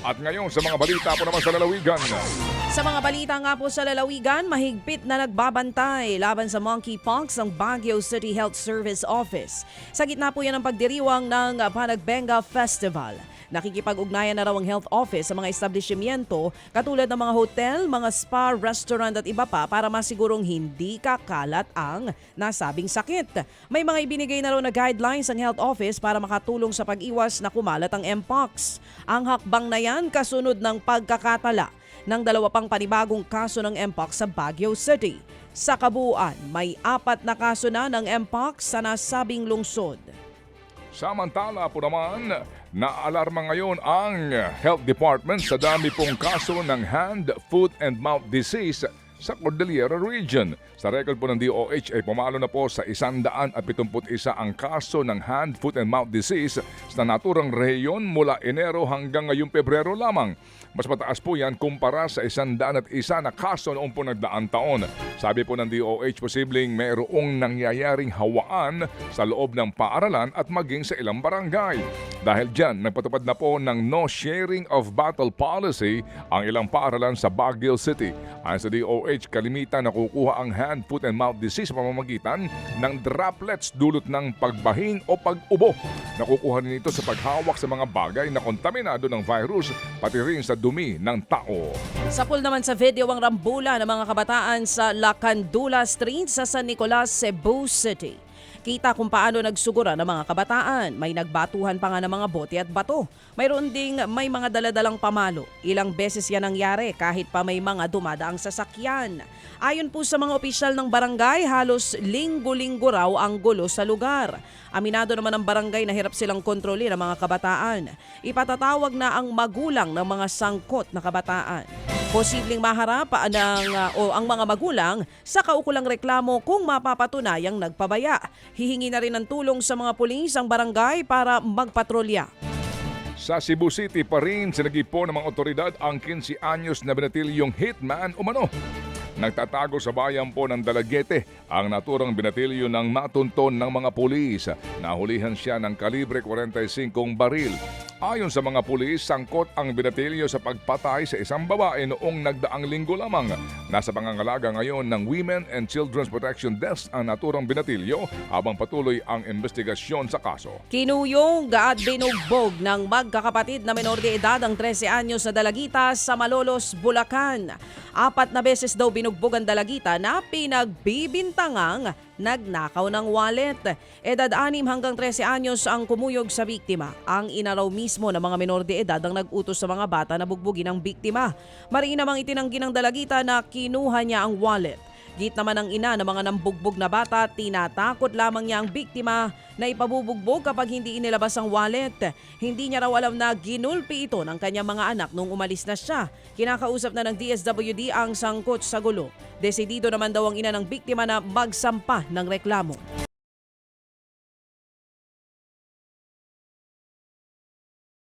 At ngayon sa mga balita po naman sa lalawigan. Sa mga balita nga po sa lalawigan, mahigpit na nagbabantay laban sa monkeypox ang Baguio City Health Service Office. Sa gitna po yan ng pagdiriwang ng Panagbenga Festival. Nakikipag-ugnayan na raw ang health office sa mga establishmento katulad ng mga hotel, mga spa, restaurant at iba pa para masigurong hindi kakalat ang nasabing sakit. May mga ibinigay na raw na guidelines ang health office para makatulong sa pag-iwas na kumalat ang mpox. Ang hakbang na yan kasunod ng pagkakatala ng 2 pang panibagong kaso ng mpox sa Baguio City. Sa kabuuan, may 4 na kaso na ng mpox sa nasabing lungsod. Samantala po naman, naalarma ngayon ang Health Department sa dami pong kaso ng hand, foot and mouth disease sa Cordillera Region. Sa record po ng DOH ay pumalo na po sa 171 ang kaso ng hand, foot and mouth disease sa naturang rehiyon mula Enero hanggang ngayong Pebrero lamang. Mas mataas po yan kumpara sa 101 na kaso noong po nagdaang taon. Sabi po ng DOH, posibleng mayroong nangyayaring hawaan sa loob ng paaralan at maging sa ilang barangay. Dahil dyan, nagpatupad na po ng no sharing of battle policy ang ilang paaralan sa Baguio City. Ayon sa DOH, kalimitan nakukuha ang hand, foot and mouth disease sa pamamagitan ng droplets dulot ng pagbahing o pag-ubo. Nakukuha din ito sa paghawak sa mga bagay na kontaminado ng virus, pati rin sa dumi ng tao. Sapul naman sa video ang rambula ng mga kabataan sa Lacandula Street sa San Nicolas, Cebu City. Kita kung paano nagsugura ng mga kabataan. May nagbatuhan pa nga ng mga bote at bato. Mayroon ding may mga daladalang pamalo. Ilang beses yan nangyari kahit pa may mga dumadaang sasakyan. Ayon po sa mga opisyal ng barangay, halos linggo-linggo raw ang gulo sa lugar. Aminado naman ang barangay na hirap silang kontrolin ang mga kabataan. Ipatatawag na ang magulang ng mga sangkot na kabataan. Posibleng maharap ang mga magulang sa kaukulang reklamo kung mapapatunayang nagpabaya. Hihingi na rin ng tulong sa mga pulis ang barangay para magpatrolya. Sa Cebu City pa rin sinagipo ng mga otoridad ang 15 anyos na binatilyong hitman umano. Nagtatago sa bayan po ng Dalaguete ang naturang binatilyo ng matunton ng mga pulis. Nahulihan siya ng kalibre 45 baril. Ayon sa mga pulis, sangkot ang binatilyo sa pagpatay sa isang babae noong nagdaang linggo lamang. Nasa pangangalaga ngayon ng Women and Children's Protection Desk ang naturang binatilyo habang patuloy ang investigasyon sa kaso. Kinuyong at binugbog ng magkakapatid na menor de edad ang 13 anyos na dalagita sa Malolos, Bulacan. 4 na beses daw binugbog ang dalagita na pinagbibintangang nagnakaw ng wallet. Edad 6 hanggang 13 anyos ang kumuyog sa biktima. Ang ina raw mismo ng mga menor de edad ang nag-utos sa mga bata na bugbugin ang biktima. Mariin namang itinanggi ng dalagita na kinuha niya ang wallet. Git naman ang ina ng mga nambugbog na bata, tinatakot lamang niya ang biktima na ipabubugbog kapag hindi inilabas ang wallet. Hindi niya raw alam na ginulpi ito ng kanyang mga anak nung umalis na siya. Kinakausap na ng DSWD ang sangkot sa gulo. Desidido naman daw ang ina ng biktima na magsampa ng reklamo.